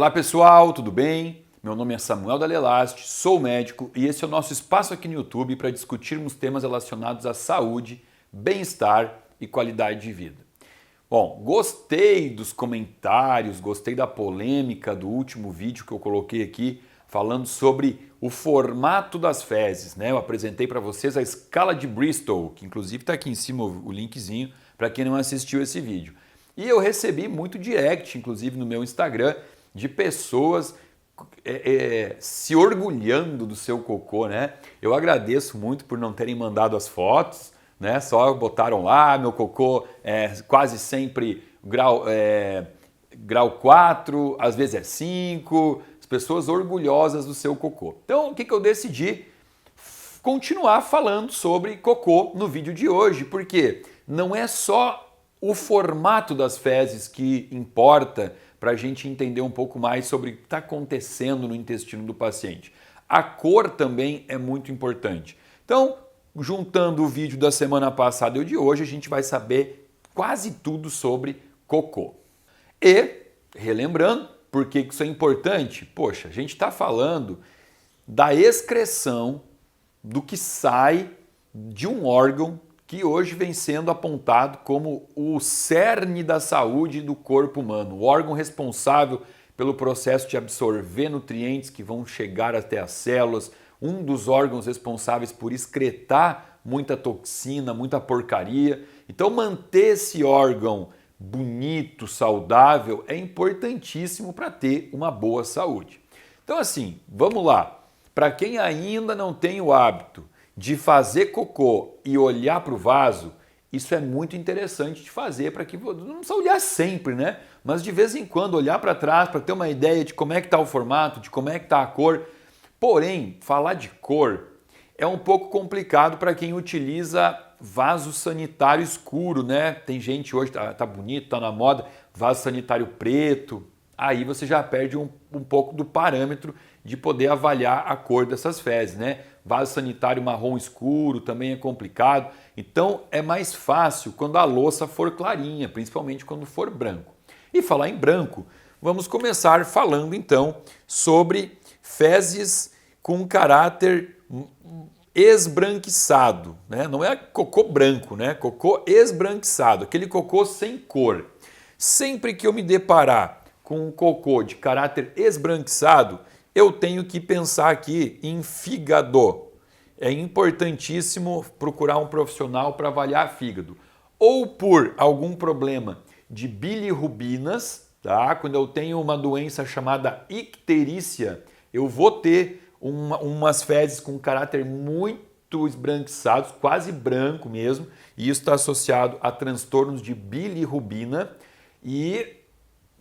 Olá pessoal, tudo bem? Meu nome é Samuel Dalelast, sou médico e esse é o nosso espaço aqui no YouTube para discutirmos temas relacionados à saúde, bem-estar e qualidade de vida. Bom, gostei dos comentários, gostei da polêmica do último vídeo que eu coloquei aqui falando sobre o formato das fezes, né? Eu apresentei para vocês a escala de Bristol, que inclusive está aqui em cima o linkzinho para quem não assistiu esse vídeo. E eu recebi muito direct, inclusive no meu Instagram, de pessoas se orgulhando do seu cocô, né? Eu agradeço muito por não terem mandado as fotos, né? Só botaram lá, meu cocô é quase sempre grau 4, às vezes é 5, as pessoas orgulhosas do seu cocô. Então, o que eu decidi? Continuar falando sobre cocô no vídeo de hoje, porque não é só o formato das fezes que importa para a gente entender um pouco mais sobre o que está acontecendo no intestino do paciente. A cor também é muito importante. Então, juntando o vídeo da semana passada e o de hoje, a gente vai saber quase tudo sobre cocô. E, relembrando, por que isso é importante? Poxa, a gente está falando da excreção do que sai de um órgão que hoje vem sendo apontado como o cerne da saúde do corpo humano, o órgão responsável pelo processo de absorver nutrientes que vão chegar até as células, um dos órgãos responsáveis por excretar muita toxina, muita porcaria. Então manter esse órgão bonito, saudável, é importantíssimo para ter uma boa saúde. Então assim, vamos lá. Para quem ainda não tem o hábito de fazer cocô e olhar para o vaso, isso é muito interessante de fazer para que não precisa olhar sempre, né? Mas de vez em quando olhar para trás para ter uma ideia de como é que está o formato, de como é que está a cor. Porém, falar de cor é um pouco complicado para quem utiliza vaso sanitário escuro, né? Tem gente hoje, tá bonito, tá na moda, vaso sanitário preto. Aí você já perde um pouco do parâmetro de poder avaliar a cor dessas fezes, né? Vaso sanitário marrom escuro também é complicado. Então é mais fácil quando a louça for clarinha, principalmente quando for branco. E falar em branco, vamos começar falando então sobre fezes com caráter esbranquiçado, né? Não é cocô branco, né? Cocô esbranquiçado, aquele cocô sem cor. Sempre que eu me deparar com um cocô de caráter esbranquiçado, eu tenho que pensar aqui em fígado. É importantíssimo procurar um profissional para avaliar fígado. Ou por algum problema de bilirrubinas, tá? Quando eu tenho uma doença chamada icterícia, eu vou ter umas fezes com caráter muito esbranquiçados, quase branco mesmo, e isso está associado a transtornos de bilirrubina. E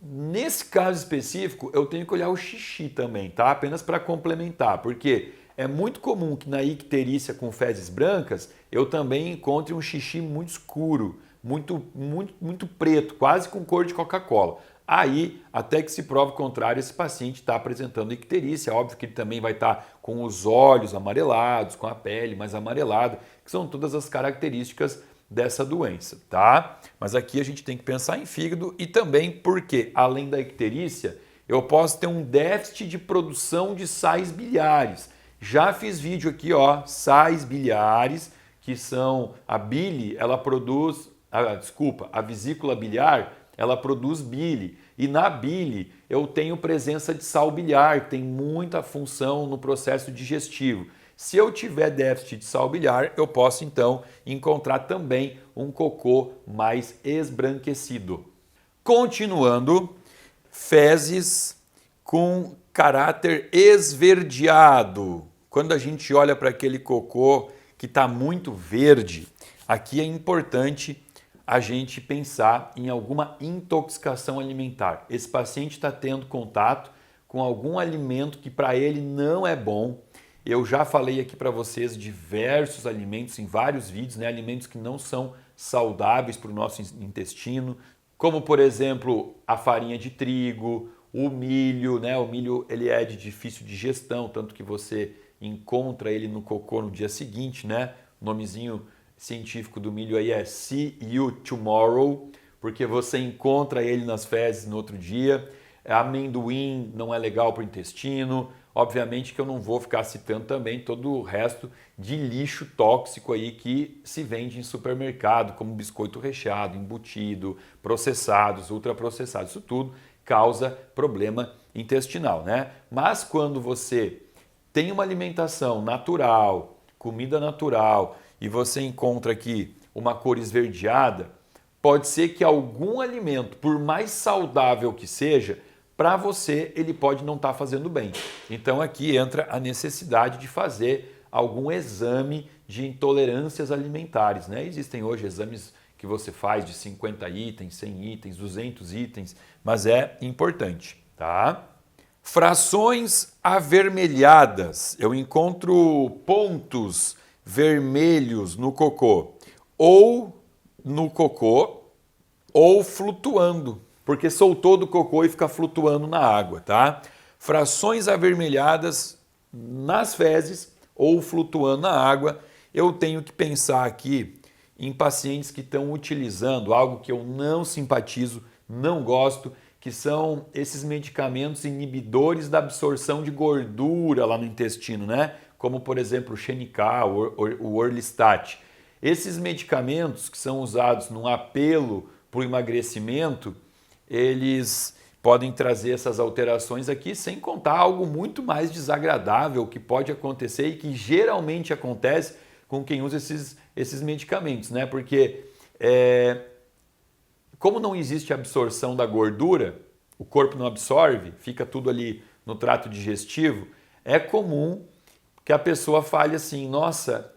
nesse caso específico, eu tenho que olhar o xixi também, tá? Apenas para complementar, porque é muito comum que na icterícia com fezes brancas, eu também encontre um xixi muito escuro, muito preto, quase com cor de Coca-Cola. Aí, até que se prove o contrário, esse paciente está apresentando icterícia. Óbvio que ele também vai estar com os olhos amarelados, com a pele mais amarelada, que são todas as características dessa doença, tá? Mas aqui a gente tem que pensar em fígado e também porque, além da icterícia, eu posso ter um déficit de produção de sais biliares. Já fiz vídeo aqui, ó, sais biliares, que são a bile, ela produz, a vesícula biliar, ela produz bile. E na bile eu tenho presença de sal biliar, que tem muita função no processo digestivo. Se eu tiver déficit de sal biliar, eu posso então encontrar também um cocô mais esbranquecido. Continuando, fezes com caráter esverdeado. Quando a gente olha para aquele cocô que está muito verde, aqui é importante a gente pensar em alguma intoxicação alimentar. Esse paciente está tendo contato com algum alimento que para ele não é bom. Eu já falei aqui para vocês diversos alimentos em vários vídeos, né? Alimentos que não são saudáveis para o nosso intestino, como por exemplo a farinha de trigo, o milho, né? O milho ele é de difícil digestão, tanto que você encontra ele no cocô no dia seguinte, né? O nomezinho científico do milho aí é See You Tomorrow, porque você encontra ele nas fezes no outro dia. amendoim não é legal para o intestino. Obviamente que eu não vou ficar citando também todo o resto de lixo tóxico aí que se vende em supermercado, como biscoito recheado, embutido, processados, ultraprocessados. Isso tudo causa problema intestinal, né? Mas quando você tem uma alimentação natural, comida natural, e você encontra aqui uma cor esverdeada, pode ser que algum alimento, por mais saudável que seja, para você ele pode não estar fazendo bem. Então aqui entra a necessidade de fazer algum exame de intolerâncias alimentares, né? Existem hoje exames que você faz de 50 itens, 100 itens, 200 itens, mas é importante, tá? Frações avermelhadas. Eu encontro pontos vermelhos no cocô, ou no cocô, ou flutuando, porque soltou do cocô e fica flutuando na água, tá? Frações avermelhadas nas fezes ou flutuando na água. Eu tenho que pensar aqui em pacientes que estão utilizando algo que eu não simpatizo, não gosto, que são esses medicamentos inibidores da absorção de gordura lá no intestino, né? Como, por exemplo, o Xenical, o Orlistat. Esses medicamentos que são usados num apelo para o emagrecimento, eles podem trazer essas alterações aqui, sem contar algo muito mais desagradável que pode acontecer e que geralmente acontece com quem usa esses medicamentos, né? Porque como não existe absorção da gordura, o corpo não absorve, fica tudo ali no trato digestivo, é comum que a pessoa fale assim, nossa,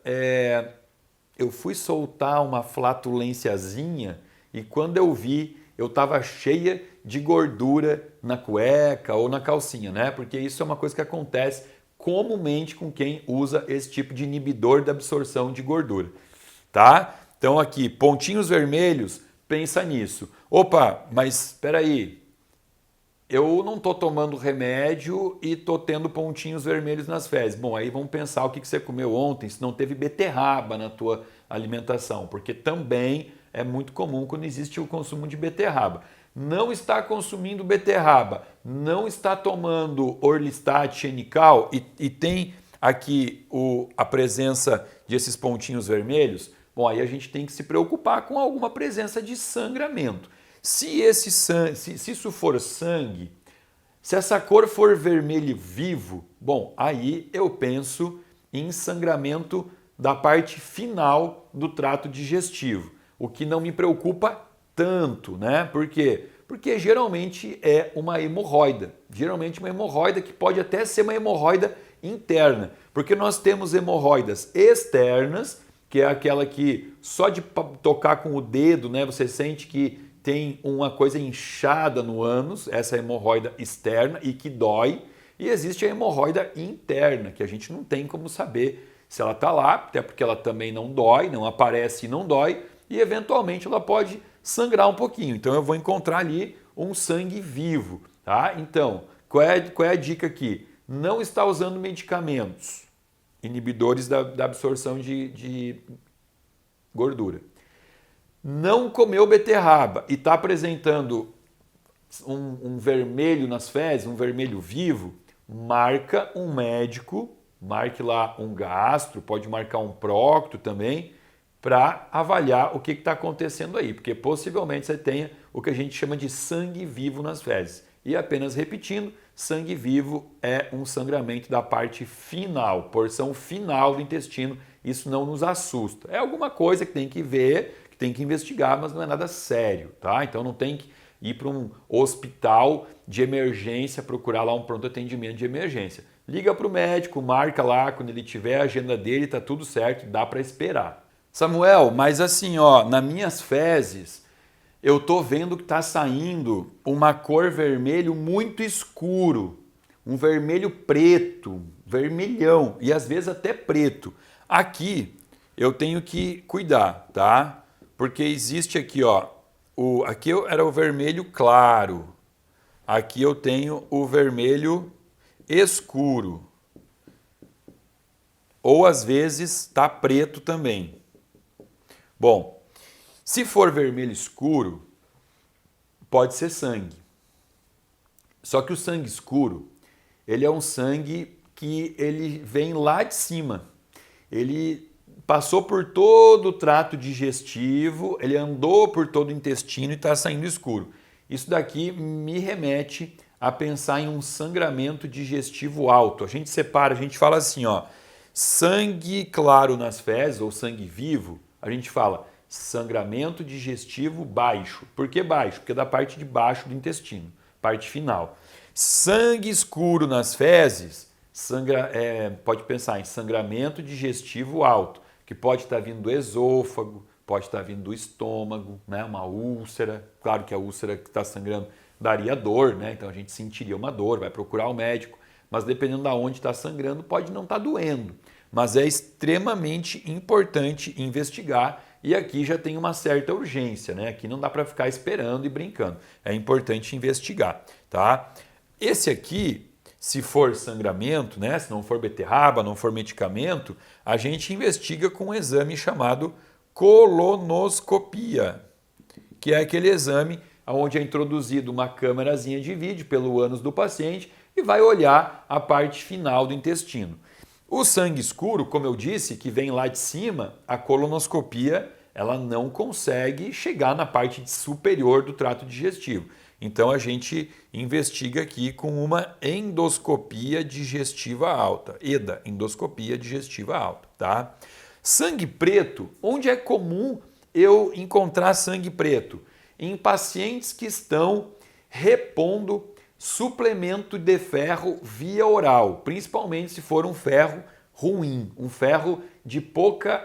eu fui soltar uma flatulênciazinha e quando eu vi, eu estava cheia de gordura na cueca ou na calcinha, né? Porque isso é uma coisa que acontece comumente com quem usa esse tipo de inibidor da absorção de gordura, tá? Então aqui, pontinhos vermelhos, pensa nisso. Opa, mas espera aí, eu não estou tomando remédio e estou tendo pontinhos vermelhos nas fezes. Bom, aí vamos pensar o que você comeu ontem, se não teve beterraba na tua alimentação, porque também é muito comum quando existe o consumo de beterraba. Não está consumindo beterraba, não está tomando Orlistat, Xenical e tem aqui a presença desses pontinhos vermelhos, bom, aí a gente tem que se preocupar com alguma presença de sangramento. Se isso for sangue, se essa cor for vermelho vivo, bom, aí eu penso em sangramento da parte final do trato digestivo, o que não me preocupa tanto, né? Por quê? Porque geralmente é uma hemorroida, geralmente uma hemorroida que pode até ser uma hemorroida interna, porque nós temos hemorroidas externas, que é aquela que só de tocar com o dedo, né, você sente que tem uma coisa inchada no ânus, essa hemorroida externa e que dói, e existe a hemorroida interna, que a gente não tem como saber se ela está lá, até porque ela também não dói, não aparece e não dói, e eventualmente ela pode sangrar um pouquinho. Então eu vou encontrar ali um sangue vivo, tá? Então, qual é a dica aqui? Não está usando medicamentos inibidores da absorção de gordura. Não comeu beterraba e está apresentando um vermelho nas fezes, um vermelho vivo, marca um médico, marque lá um gastro, pode marcar um prócto também, para avaliar o que está acontecendo aí, porque possivelmente você tenha o que a gente chama de sangue vivo nas fezes. E apenas repetindo, sangue vivo é um sangramento da parte final, porção final do intestino, isso não nos assusta. É alguma coisa que tem que ver, que tem que investigar, mas não é nada sério, tá? Então não tem que ir para um hospital de emergência, procurar lá um pronto atendimento de emergência. Liga para o médico, marca lá, quando ele tiver a agenda dele, tá tudo certo, dá para esperar. Samuel, mas assim, ó, nas minhas fezes, eu tô vendo que tá saindo uma cor vermelho muito escuro, um vermelho preto, vermelhão e às vezes até preto. Aqui eu tenho que cuidar, tá? Porque existe aqui, ó, aqui era o vermelho claro, aqui eu tenho o vermelho escuro, ou às vezes tá preto também. Bom, se for vermelho escuro, pode ser sangue. Só que o sangue escuro, ele é um sangue que ele vem lá de cima. Ele passou por todo o trato digestivo, ele andou por todo o intestino e está saindo escuro. Isso daqui me remete a pensar em um sangramento digestivo alto. A gente separa, a gente fala assim, ó, sangue claro nas fezes ou sangue vivo, a gente fala sangramento digestivo baixo. Por que baixo? Porque é da parte de baixo do intestino, parte final. Sangue escuro nas fezes, pode pensar em sangramento digestivo alto, que pode estar vindo do esôfago, pode estar vindo do estômago, né? Uma úlcera. Claro que a úlcera que está sangrando daria dor, né? Então a gente sentiria uma dor, vai procurar o médico, mas dependendo de onde está sangrando, pode não estar doendo. Mas é extremamente importante investigar e aqui já tem uma certa urgência, né? Aqui não dá para ficar esperando e brincando. É importante investigar, tá? Esse aqui, se for sangramento, né? Se não for beterraba, não for medicamento, a gente investiga com um exame chamado colonoscopia, que é aquele exame onde é introduzido uma câmerazinha de vídeo pelo ânus do paciente e vai olhar a parte final do intestino. O sangue escuro, como eu disse, que vem lá de cima, a colonoscopia ela não consegue chegar na parte superior do trato digestivo. Então a gente investiga aqui com uma endoscopia digestiva alta, EDA, endoscopia digestiva alta, tá? Sangue preto, onde é comum eu encontrar sangue preto? Em pacientes que estão repondo suplemento de ferro via oral, principalmente se for um ferro ruim, um ferro de pouca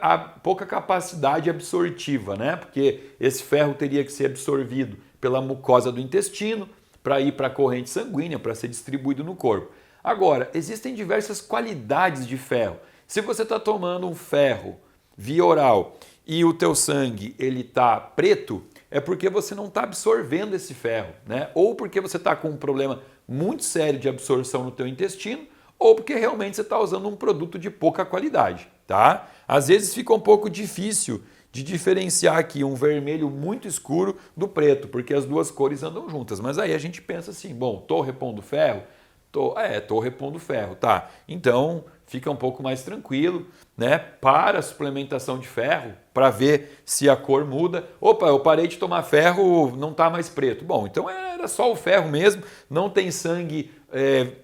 capacidade absortiva, né? Porque esse ferro teria que ser absorvido pela mucosa do intestino para ir para a corrente sanguínea, para ser distribuído no corpo. Agora, existem diversas qualidades de ferro. Se você está tomando um ferro via oral e o teu sangue ele está preto, é porque você não está absorvendo esse ferro, né? Ou porque você está com um problema muito sério de absorção no teu intestino, ou porque realmente você está usando um produto de pouca qualidade, tá? Às vezes fica um pouco difícil de diferenciar aqui um vermelho muito escuro do preto, porque as duas cores andam juntas. Mas aí a gente pensa assim, bom, estou repondo ferro? Estou repondo ferro, tá? Então fica um pouco mais tranquilo, né? Para a suplementação de ferro, para ver se a cor muda. Opa, eu parei de tomar ferro, não está mais preto. Bom, então era só o ferro mesmo, não tem sangue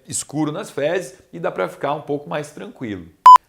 escuro nas fezes e dá para ficar um pouco mais tranquilo.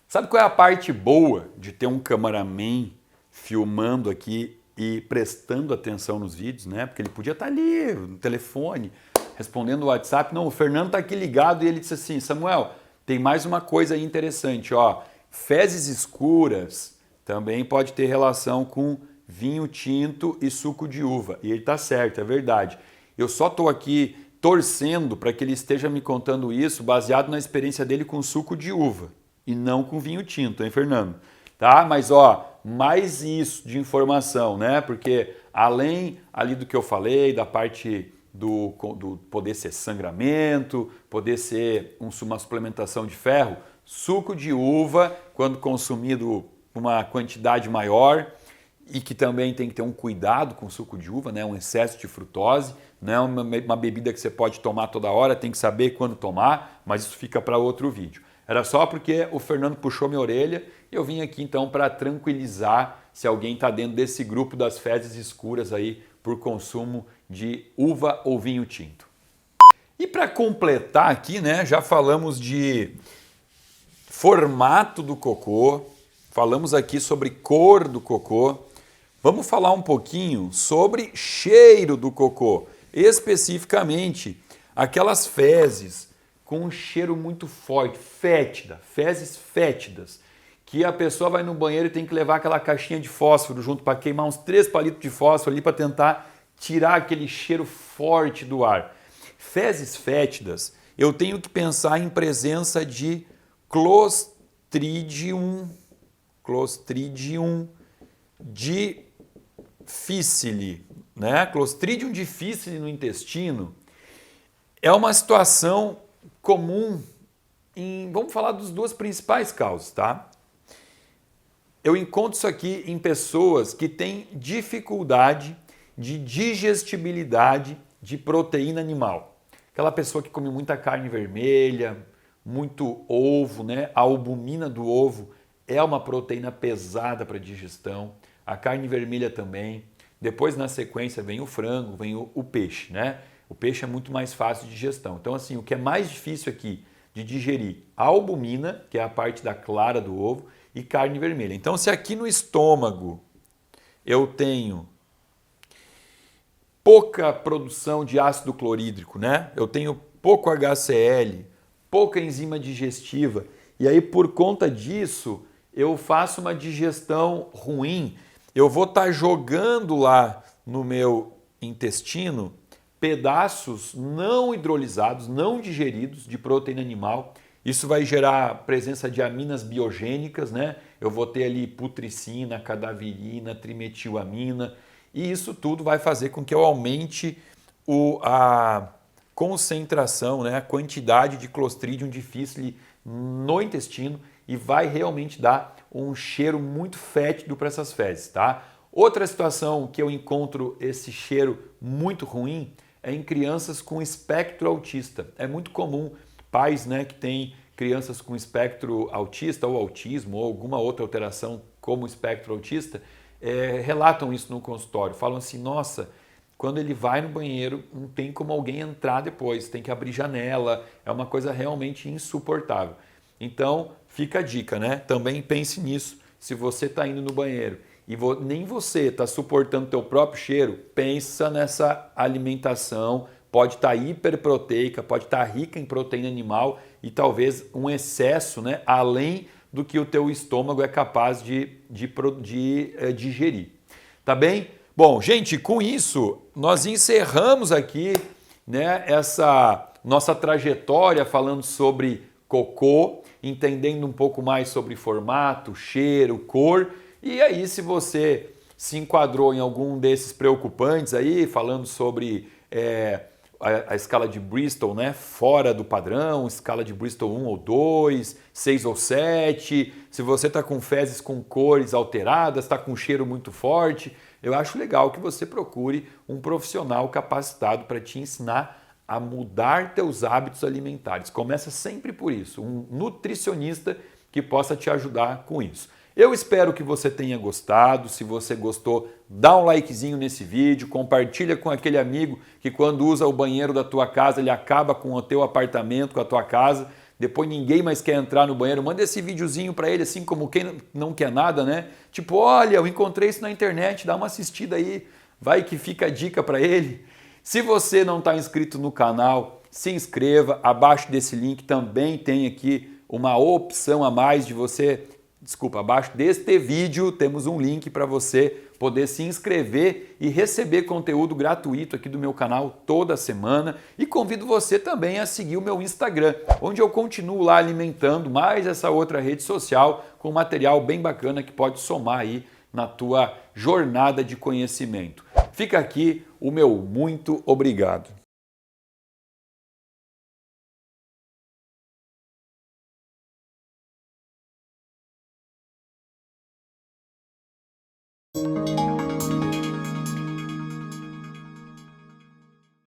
Sabe qual é a parte boa de ter um cameraman filmando aqui e prestando atenção nos vídeos, né? Porque ele podia estar ali no telefone, respondendo o WhatsApp. Não, o Fernando está aqui ligado e ele disse assim, Samuel, tem mais uma coisa aí interessante, ó. Fezes escuras também pode ter relação com vinho tinto e suco de uva. E ele está certo, é verdade. Eu só estou aqui torcendo para que ele esteja me contando isso baseado na experiência dele com suco de uva e não com vinho tinto, hein, Fernando? Tá? Mas ó, mais isso de informação, né? Porque além ali do que eu falei, da parte do poder ser sangramento, poder ser uma suplementação de ferro, suco de uva, quando consumido uma quantidade maior, e que também tem que ter um cuidado com o suco de uva, né? Um excesso de frutose, não é uma bebida que você pode tomar toda hora, tem que saber quando tomar, mas isso fica para outro vídeo. Era só porque o Fernando puxou minha orelha e eu vim aqui então para tranquilizar se alguém está dentro desse grupo das fezes escuras aí por consumo de uva ou vinho tinto. E para completar aqui, né, já falamos de formato do cocô, falamos aqui sobre cor do cocô, vamos falar um pouquinho sobre cheiro do cocô, especificamente aquelas fezes com um cheiro muito forte, fétida, fezes fétidas, que a pessoa vai no banheiro e tem que levar aquela caixinha de fósforo junto para queimar uns 3 palitos de fósforo ali para tentar tirar aquele cheiro forte do ar. Fezes fétidas, eu tenho que pensar em presença de Clostridium difficile, né? Clostridium difficile no intestino é uma situação comum vamos falar das duas principais causas, tá? Eu encontro isso aqui em pessoas que têm dificuldade de digestibilidade de proteína animal. aquela pessoa que come muita carne vermelha, muito ovo, né? A albumina do ovo é uma proteína pesada para digestão, a carne vermelha também. Depois, na sequência, vem o frango, vem o peixe, né? O peixe é muito mais fácil de digestão. Então, assim, o que é mais difícil aqui de digerir, a albumina, que é a parte da clara do ovo, e carne vermelha. Então, se aqui no estômago eu tenho pouca produção de ácido clorídrico, né? Eu tenho pouco HCl, pouca enzima digestiva, e aí por conta disso eu faço uma digestão ruim, eu vou estar jogando lá no meu intestino pedaços não hidrolisados, não digeridos de proteína animal. Isso vai gerar presença de aminas biogênicas, né? Eu vou ter ali putricina, cadaverina, trimetilamina, e isso tudo vai fazer com que eu aumente a concentração, né? A quantidade de Clostridium difficile no intestino e vai realmente dar um cheiro muito fétido para essas fezes, tá? Outra situação que eu encontro esse cheiro muito ruim é em crianças com espectro autista. É muito comum pais, né, que têm crianças com espectro autista ou autismo ou alguma outra alteração como espectro autista, relatam isso no consultório. Falam assim, nossa, quando ele vai no banheiro não tem como alguém entrar depois, tem que abrir janela, é uma coisa realmente insuportável. Então fica a dica, né? Também pense nisso. Se você está indo no banheiro e nem você está suportando teu próprio cheiro, pensa nessa alimentação. Pode estar hiperproteica, pode estar rica em proteína animal e talvez um excesso, né, além do que o teu estômago é capaz de digerir. Tá bem? Bom, gente, com isso nós encerramos aqui, né, essa nossa trajetória falando sobre cocô, entendendo um pouco mais sobre formato, cheiro, cor. E aí, se você se enquadrou em algum desses preocupantes aí, falando sobre a escala de Bristol, né, fora do padrão, escala de Bristol 1 ou 2, 6 ou 7, se você está com fezes com cores alteradas, está com cheiro muito forte, eu acho legal que você procure um profissional capacitado para te ensinar a mudar teus hábitos alimentares. Começa sempre por isso, um nutricionista que possa te ajudar com isso. Eu espero que você tenha gostado. Se você gostou, dá um likezinho nesse vídeo, compartilha com aquele amigo que quando usa o banheiro da tua casa, ele acaba com o teu apartamento, com a tua casa, depois ninguém mais quer entrar no banheiro. Manda esse videozinho para ele, assim como quem não quer nada, né? Tipo, olha, eu encontrei isso na internet, dá uma assistida aí, vai que fica a dica para ele. Se você não está inscrito no canal, se inscreva. Abaixo desse link também tem aqui uma opção a mais de você... Desculpa, abaixo deste vídeo temos um link para você poder se inscrever e receber conteúdo gratuito aqui do meu canal toda semana. E convido você também a seguir o meu Instagram, onde eu continuo lá alimentando mais essa outra rede social com material bem bacana que pode somar aí na tua jornada de conhecimento. Fica aqui o meu muito obrigado.